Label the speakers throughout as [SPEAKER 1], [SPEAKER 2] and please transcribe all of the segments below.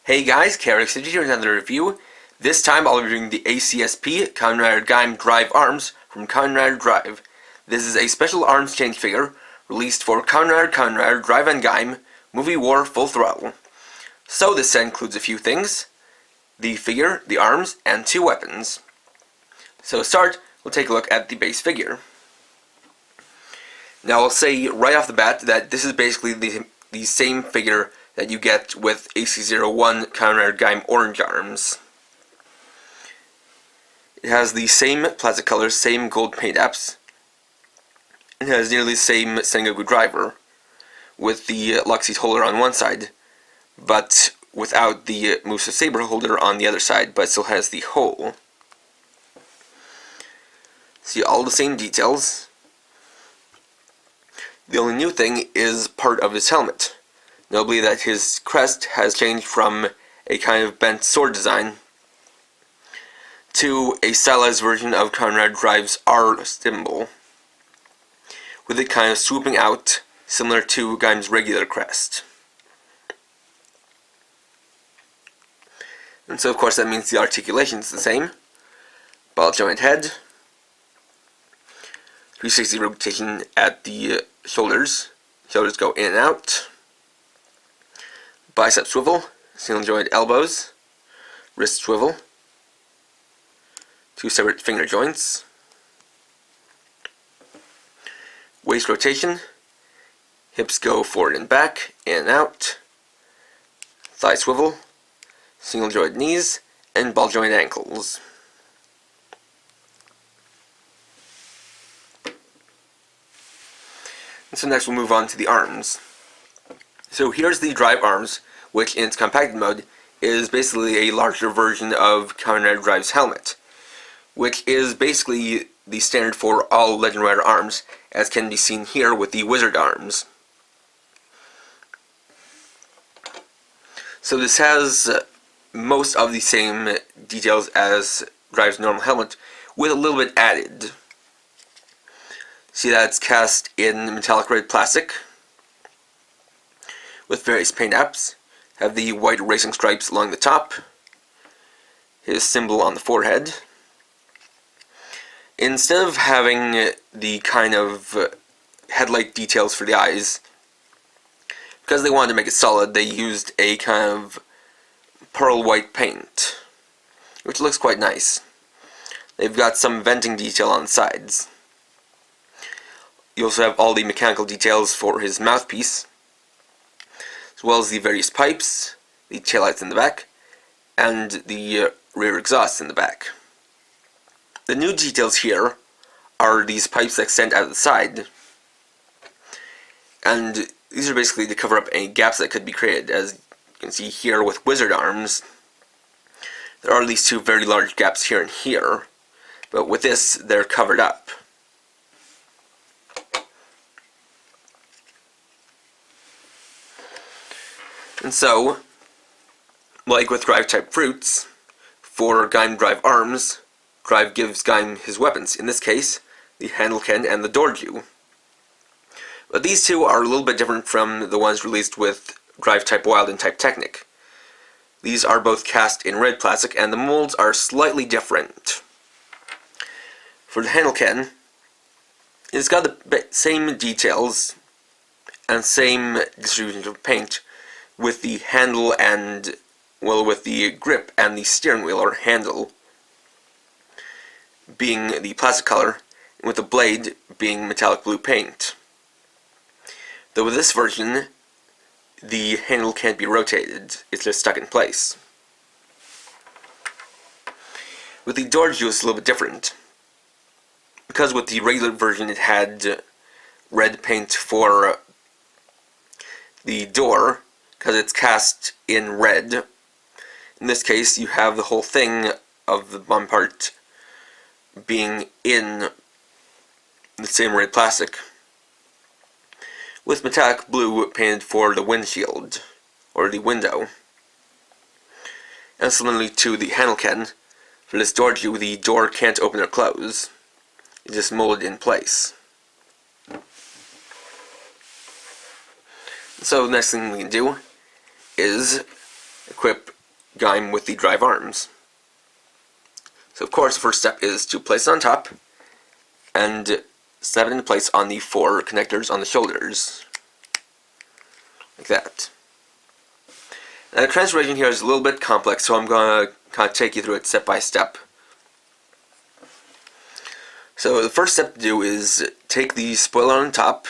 [SPEAKER 1] Hey guys, ACSP here with another review. This time I'll be doing the ACSP Kamen Rider Gaim Drive Arms from Kamen Rider Drive. This is a special arms change figure released for Kamen Rider Drive and Gaim Movie War Full Throttle. So this set includes a few things: the figure, the arms, and two weapons. So to start, we'll take a look at the base figure. Now I'll say right off the bat that this is basically the same figure that you get with AC01 Kamen Rider Gaim Orange Arms. It has the same plastic colors, same gold paint apps. It has nearly the same Sengoku driver, with the Luxie's holder on one side, but without the Musa Saber holder on the other side, but still has the hole. See all the same details. The only new thing is part of his helmet. Notably that his crest has changed from a kind of bent sword design to a stylized version of Kamen Rider Drive's R symbol, with it kind of swooping out, similar to Gaim's regular crest. And so of course that means the articulation is the same. Ball joint head, 360 rotation at the shoulders go in and out. Bicep swivel, single joint elbows, wrist swivel, two separate finger joints, waist rotation, hips go forward and back, in and out, thigh swivel, single joint knees, and ball joint ankles. And so next we'll move on to the arms. So here's the Drive arms, which in its compacted mode is basically a larger version of Kamen Rider Drive's helmet, which is basically the standard for all Legend Rider arms, as can be seen here with the Wizard arms. So this has most of the same details as Drive's normal helmet, with a little bit added. See that it's cast in metallic red plastic, with various paint apps, have the white racing stripes along the top, his symbol on the forehead. Instead of having the kind of headlight details for the eyes, because they wanted to make it solid, they used a kind of pearl white paint, which looks quite nice. They've got some venting detail on the sides. You also have all the mechanical details for his mouthpiece, as well as the various pipes, the taillights in the back, and the rear exhaust in the back. The new details here are these pipes that extend out of the side, and these are basically to cover up any gaps that could be created. As you can see here with Wizard arms, there are these two very large gaps here and here, but with this they're covered up. And so, like with Drive-type fruits, for Gaim Drive arms, Drive gives Gaim his weapons, in this case, the Handleken and the Dorju. But these two are a little bit different from the ones released with Drive-type Wild and Type Technic. These are both cast in red plastic, and the molds are slightly different. For the Handleken, it's got the same details and same distribution of paint, with the handle and, well, with the grip and the steering wheel or handle being the plastic color, and with the blade being metallic blue paint. Though with this version, the handle can't be rotated, it's just stuck in place. With the Dorju it's a little bit different, because with the regular version it had red paint for the door, because it's cast in red. In this case, you have the whole thing of the bottom part being in the same red plastic, with metallic blue painted for the windshield, or the window. And similarly to the Handleken, for this Dorju, the door can't open or close. It's just molded in place. So the next thing we can do is equip Gaim with the drive arms. So of course the first step is to place it on top and snap it into place on the 4 connectors on the shoulders. Like that. Now the transformation here is a little bit complex, so I'm going to kind of take you through it step by step. So the first step to do is take the spoiler on top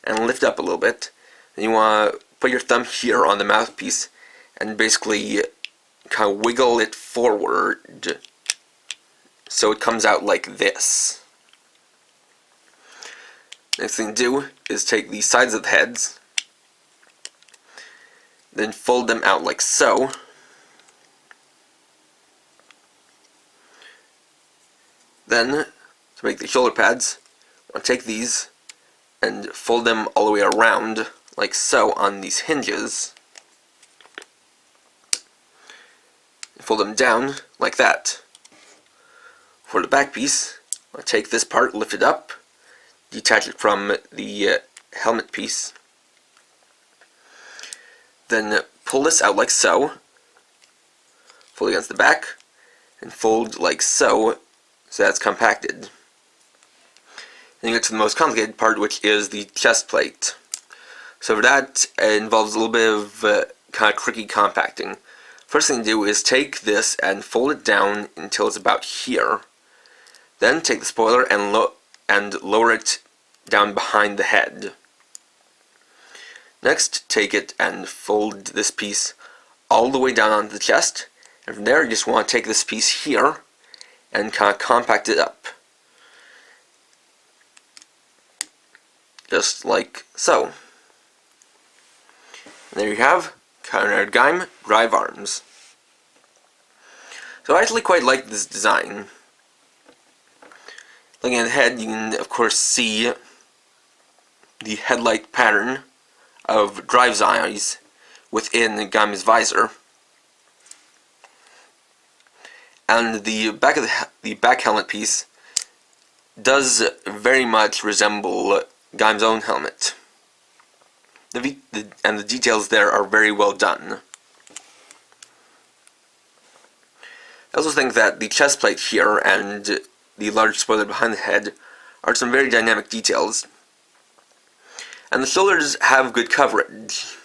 [SPEAKER 1] and lift up a little bit. Then you want to put your thumb here on the mouthpiece and basically kind of wiggle it forward so it comes out like this. Next thing to do is take the sides of the heads, then fold them out like so. Then, to make the shoulder pads, I'll take these and fold them all the way around like so on these hinges. Fold them down like that. For the back piece, I'll take this part, lift it up, detach it from the helmet piece, then pull this out like so, fold against the back, and fold like so that's compacted. Then you get to the most complicated part, which is the chest plate. So for that, it involves a little bit of kind of tricky compacting. First thing to do is take this and fold it down until it's about here. Then take the spoiler and lower it down behind the head. Next, take it and fold this piece all the way down onto the chest. And from there, you just want to take this piece here and kind of compact it up. Just like so. And there you have Kamen Gaim drive arms. So I actually quite like this design. Looking at the head, you can of course see the headlight pattern of Drive's eyes within Gaim's visor. And the back of the back helmet piece does very much resemble Gaim's own helmet. And the details there are very well done. I also think that the chest plate here and the large spoiler behind the head are some very dynamic details. And the shoulders have good coverage.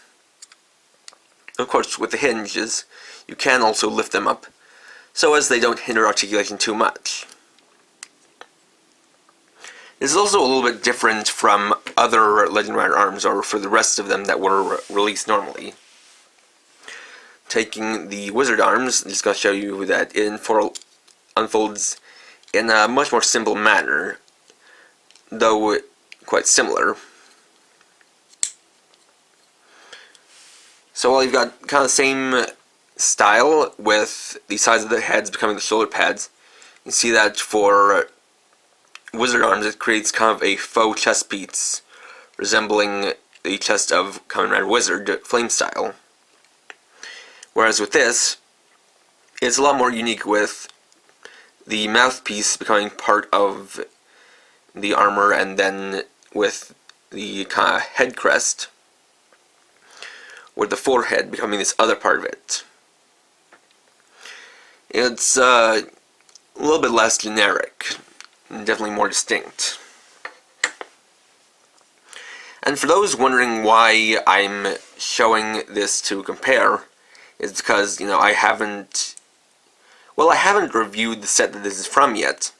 [SPEAKER 1] Of course, with the hinges, you can also lift them up, so as they don't hinder articulation too much. This is also a little bit different from other Legend Rider arms, or for the rest of them that were released normally. Taking the wizard arms, I'm just going to show you that it unfolds in a much more simple manner, though quite similar. So while you've got kind of the same style with the sides of the heads becoming the shoulder pads, you see that for wizard arms it creates kind of a faux chest piece resembling the chest of Kamen Rider Wizard Flame style. Whereas with this, it's a lot more unique, with the mouthpiece becoming part of the armor, and then with the kind of head crest, with the forehead becoming this other part of it. It's a little bit less generic, and definitely more distinct. And for those wondering why I'm showing this to compare, it's because, I haven't reviewed the set that this is from yet,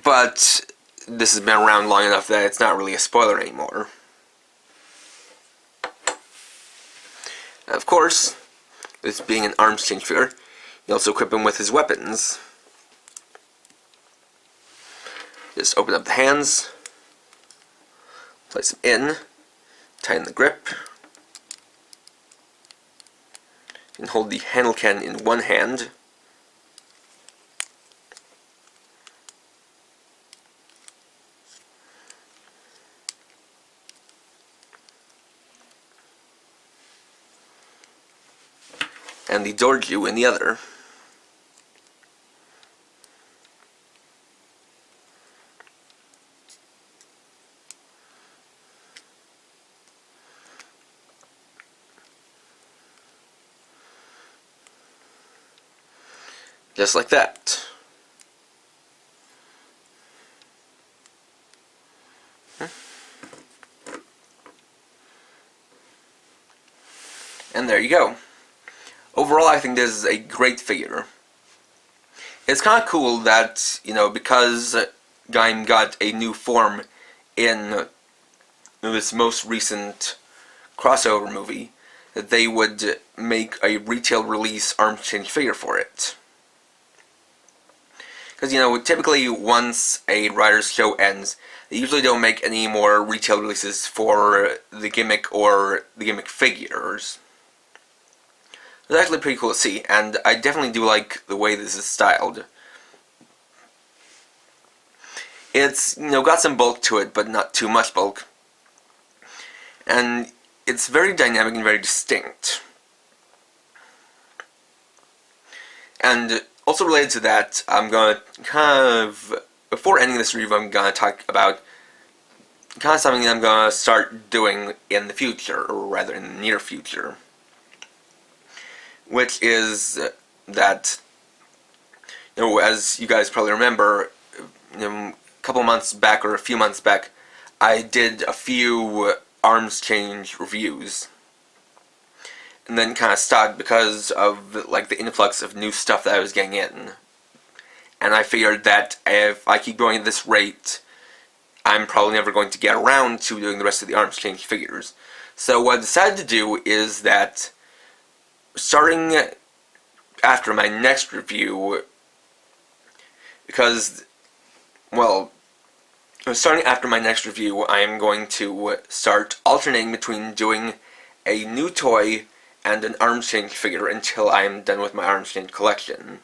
[SPEAKER 1] but this has been around long enough that it's not really a spoiler anymore. Of course, this being an arms change figure, you also equip him with his weapons. Just open up the hands, place them in, tighten the grip, and hold the handle can in one hand. And the Dorju in the other. Just like that. And there you go. Overall, I think this is a great figure. It's kind of cool that, because Gaim got a new form in this most recent crossover movie, that they would make a retail release arms change figure for it. Because, typically once a Riders show ends, they usually don't make any more retail releases for the gimmick or the gimmick figures. It's actually pretty cool to see, and I definitely do like the way this is styled. It's, got some bulk to it, but not too much bulk. And it's very dynamic and very distinct. And also related to that, I'm going to before ending this review, I'm going to talk about something that I'm going to start doing in the future, or rather in the near future. Which is that, as you guys probably remember, a couple months back, or a few months back, I did a few arms change reviews. And then kind of stopped because of, the influx of new stuff that I was getting in. And I figured that if I keep going at this rate, I'm probably never going to get around to doing the rest of the arms change figures. So what I decided to do is that, starting after my next review, starting after my next review, I am going to start alternating between doing a new toy and an arms change figure until I am done with my arms change collection.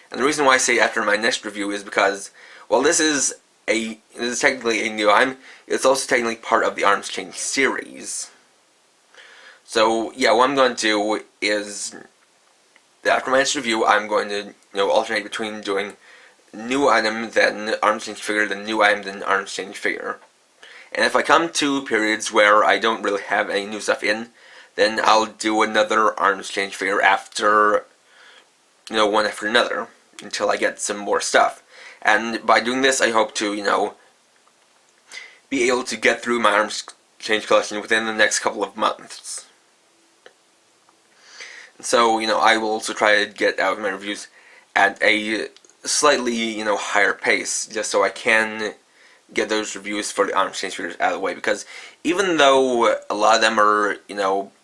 [SPEAKER 1] And the reason why I say after my next review is because, this is technically a new item, it's also technically part of the arms change series. So, yeah, what I'm going to do is, after my next review, I'm going to, alternate between doing new item, then arms change figure, then new item, then arms change figure. And if I come to periods where I don't really have any new stuff in, then I'll do another arms change figure after, one after another, until I get some more stuff. And by doing this, I hope to, be able to get through my arms change collection within the next couple of months. So, I will also try to get out my reviews at a slightly, higher pace, just so I can get those reviews for the arms change figures out of the way, because even though a lot of them are,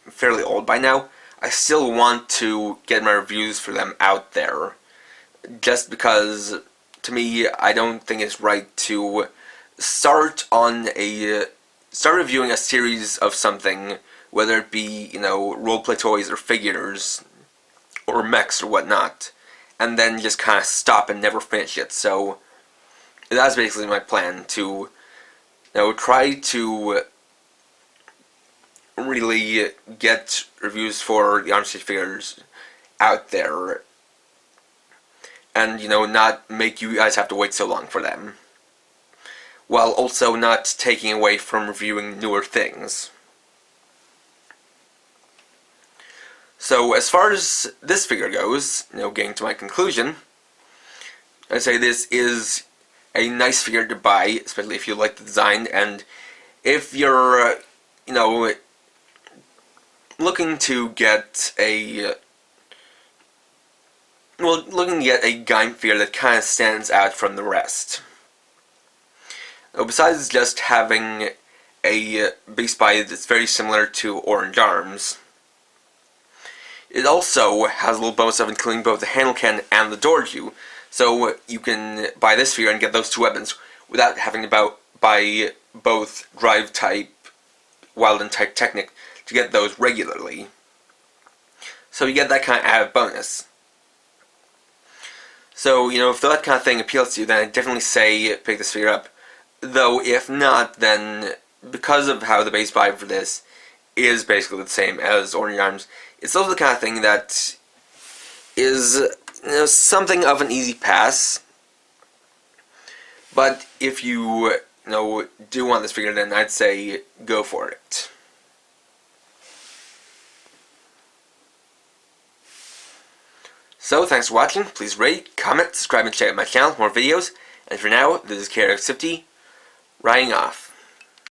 [SPEAKER 1] fairly old by now, I still want to get my reviews for them out there, just because, to me, I don't think it's right to start reviewing a series of something, whether it be, role-play toys or figures, or mechs or whatnot, and then just kind of stop and never finish it. So, that's basically my plan, to, try to really get reviews for the arms change figures out there, and, not make you guys have to wait so long for them, while also not taking away from reviewing newer things. So, as far as this figure goes, getting to my conclusion, I'd say this is a nice figure to buy, especially if you like the design, and if you're, looking to get a Gaim figure that kind of stands out from the rest. Besides just having a base body that's very similar to Orange Arms, it also has a little bonus of including both the handle cannon and the Dorju, so you can buy this figure and get those two weapons without having to buy both Drive type, Wild and type Technic to get those regularly. So you get that kind of added bonus. So, if that kind of thing appeals to you, then I definitely say pick this figure up. Though, if not, then because of how the base body for this is basically the same as Orange Arms, it's also the kind of thing that is, something of an easy pass. But if you, do want this figure, then I'd say go for it. So, thanks for watching. Please rate, comment, subscribe, and check out my channel for more videos. And for now, this is KRX50, riding off.